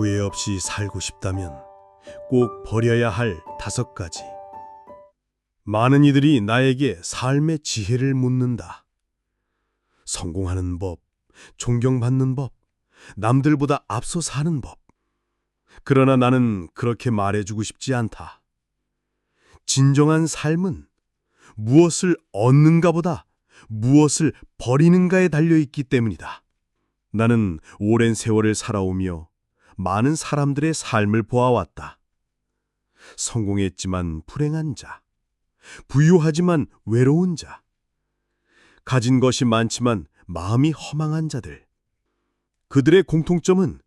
후회 없이 살고 싶다면 꼭 버려야 할 5가지. 많은 이들이 나에게 삶의 지혜를 묻는다. 성공하는 법, 존경받는 법, 남들보다 앞서 사는 법. 그러나 나는 그렇게 말해주고 싶지 않다. 진정한 삶은 무엇을 얻는가보다 무엇을 버리는가에 달려있기 때문이다. 나는 오랜 세월을 살아오며 많은 사람들의 삶을 보아왔다. 성공했지만 불행한 자, 부유하지만 외로운 자, 가진 것이 많지만 마음이 허망한 자들. 그들의 공통점은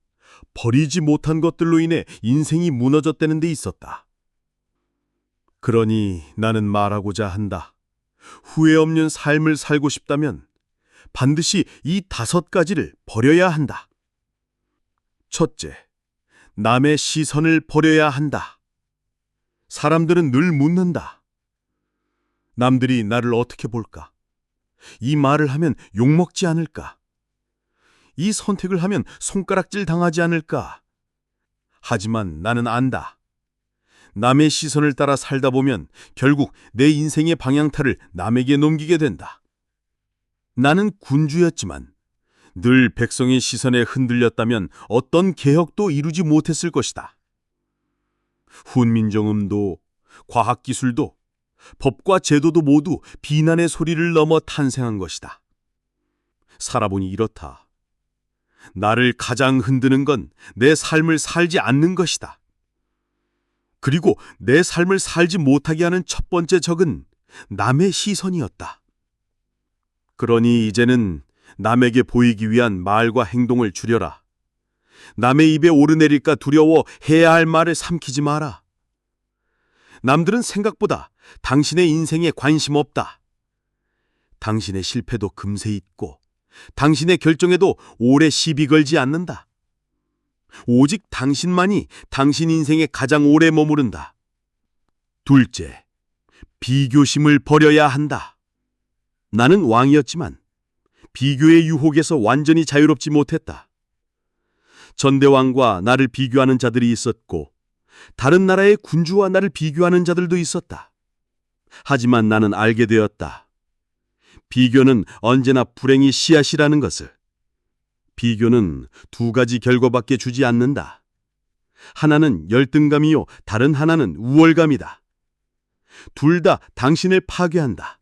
버리지 못한 것들로 인해 인생이 무너졌다는 데 있었다. 그러니 나는 말하고자 한다. 후회 없는 삶을 살고 싶다면 반드시 이 5가지를 버려야 한다. 첫째, 남의 시선을 버려야 한다. 사람들은 늘 묻는다. 남들이 나를 어떻게 볼까? 이 말을 하면 욕먹지 않을까? 이 선택을 하면 손가락질 당하지 않을까? 하지만 나는 안다. 남의 시선을 따라 살다 보면 결국 내 인생의 방향타를 남에게 넘기게 된다. 나는 군주였지만 늘 백성의 시선에 흔들렸다면 어떤 개혁도 이루지 못했을 것이다. 훈민정음도, 과학기술도, 법과 제도도 모두 비난의 소리를 넘어 탄생한 것이다. 살아보니 이렇다. 나를 가장 흔드는 건 내 삶을 살지 않는 것이다. 그리고 내 삶을 살지 못하게 하는 첫 번째 적은 남의 시선이었다. 그러니 이제는 남에게 보이기 위한 말과 행동을 줄여라. 남의 입에 오르내릴까 두려워 해야 할 말을 삼키지 마라. 남들은 생각보다 당신의 인생에 관심 없다. 당신의 실패도 금세 잊고 당신의 결정에도 오래 시비 걸지 않는다. 오직 당신만이 당신 인생에 가장 오래 머무른다. 둘째, 비교심을 버려야 한다. 나는 왕이었지만 비교의 유혹에서 완전히 자유롭지 못했다. 전대왕과 나를 비교하는 자들이 있었고 다른 나라의 군주와 나를 비교하는 자들도 있었다. 하지만 나는 알게 되었다. 비교는 언제나 불행의 씨앗이라는 것을. 비교는 2가지 결과밖에 주지 않는다. 하나는 열등감이요, 다른 하나는 우월감이다. 둘 다 당신을 파괴한다.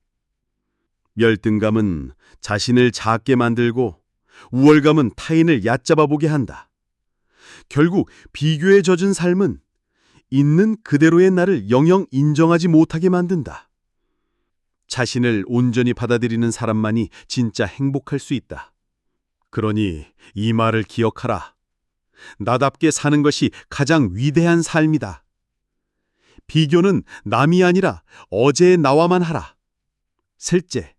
열등감은 자신을 작게 만들고 우월감은 타인을 얕잡아 보게 한다. 결국 비교에 젖은 삶은 있는 그대로의 나를 영영 인정하지 못하게 만든다. 자신을 온전히 받아들이는 사람만이 진짜 행복할 수 있다. 그러니 이 말을 기억하라. 나답게 사는 것이 가장 위대한 삶이다. 비교는 남이 아니라 어제의 나와만 하라. 셋째,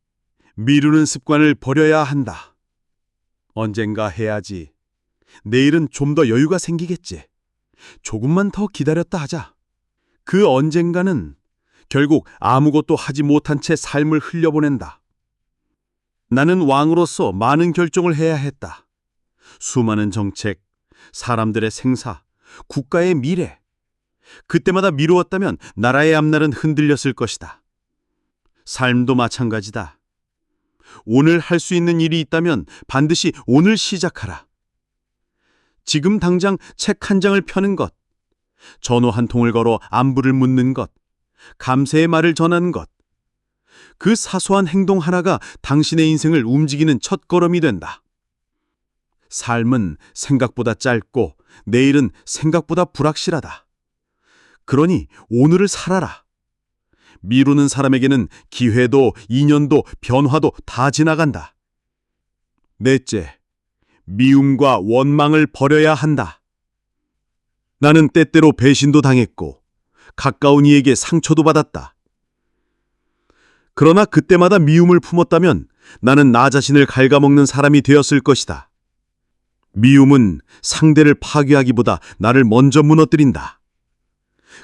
미루는 습관을 버려야 한다. 언젠가 해야지. 내일은 좀 더 여유가 생기겠지. 조금만 더 기다렸다 하자. 그 언젠가는 결국 아무것도 하지 못한 채 삶을 흘려보낸다. 나는 왕으로서 많은 결정을 해야 했다. 수많은 정책, 사람들의 생사, 국가의 미래. 그때마다 미루었다면 나라의 앞날은 흔들렸을 것이다. 삶도 마찬가지다. 오늘 할 수 있는 일이 있다면 반드시 오늘 시작하라. 지금 당장 책 한 장을 펴는 것, 전화 한 통을 걸어 안부를 묻는 것, 감사의 말을 전하는 것. 그 사소한 행동 하나가 당신의 인생을 움직이는 첫걸음이 된다. 삶은 생각보다 짧고 내일은 생각보다 불확실하다. 그러니 오늘을 살아라. 미루는 사람에게는 기회도 인연도 변화도 다 지나간다. 넷째, 미움과 원망을 버려야 한다. 나는 때때로 배신도 당했고 가까운 이에게 상처도 받았다. 그러나 그때마다 미움을 품었다면 나는 나 자신을 갉아먹는 사람이 되었을 것이다. 미움은 상대를 파괴하기보다 나를 먼저 무너뜨린다.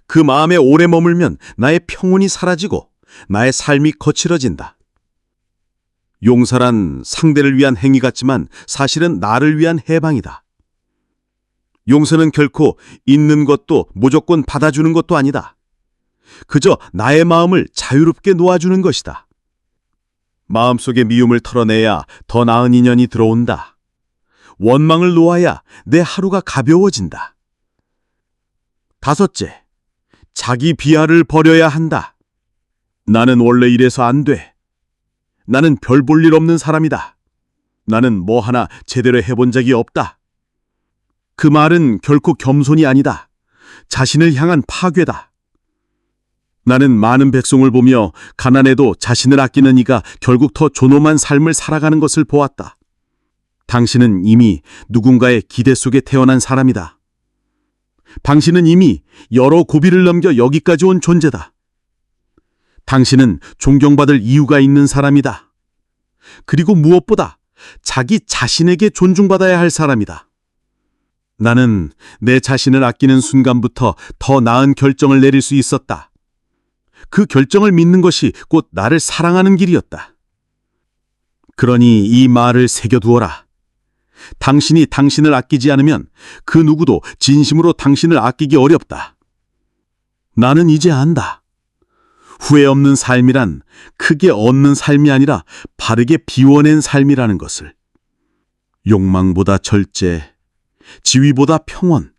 그 마음에 오래 머물면 나의 평온이 사라지고 나의 삶이 거칠어진다. 용서란 상대를 위한 행위 같지만 사실은 나를 위한 해방이다. 용서는 결코 있는 것도 무조건 받아주는 것도 아니다. 그저 나의 마음을 자유롭게 놓아주는 것이다. 마음속의 미움을 털어내야 더 나은 인연이 들어온다. 원망을 놓아야 내 하루가 가벼워진다. 5째, 자기 비하를 버려야 한다. 나는 원래 이래서 안 돼. 나는 별 볼 일 없는 사람이다. 나는 뭐 하나 제대로 해본 적이 없다. 그 말은 결코 겸손이 아니다. 자신을 향한 파괴다. 나는 많은 백성을 보며 가난해도 자신을 아끼는 이가 결국 더 존엄한 삶을 살아가는 것을 보았다. 당신은 이미 누군가의 기대 속에 태어난 사람이다. 당신은 이미 여러 고비를 넘겨 여기까지 온 존재다. 당신은 존경받을 이유가 있는 사람이다. 그리고 무엇보다 자기 자신에게 존중받아야 할 사람이다. 나는 내 자신을 아끼는 순간부터 더 나은 결정을 내릴 수 있었다. 그 결정을 믿는 것이 곧 나를 사랑하는 길이었다. 그러니 이 말을 새겨두어라. 당신이 당신을 아끼지 않으면 그 누구도 진심으로 당신을 아끼기 어렵다. 나는 이제 안다. 후회 없는 삶이란 크게 얻는 삶이 아니라 바르게 비워낸 삶이라는 것을. 욕망보다 절제, 지위보다 평온,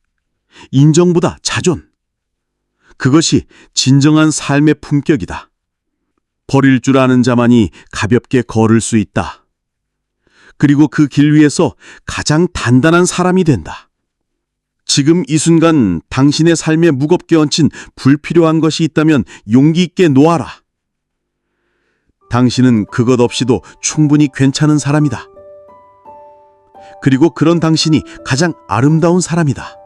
인정보다 자존. 그것이 진정한 삶의 품격이다. 버릴 줄 아는 자만이 가볍게 걸을 수 있다. 그리고 그 길 위에서 가장 단단한 사람이 된다. 지금 이 순간 당신의 삶에 무겁게 얹힌 불필요한 것이 있다면 용기 있게 놓아라. 당신은 그것 없이도 충분히 괜찮은 사람이다. 그리고 그런 당신이 가장 아름다운 사람이다.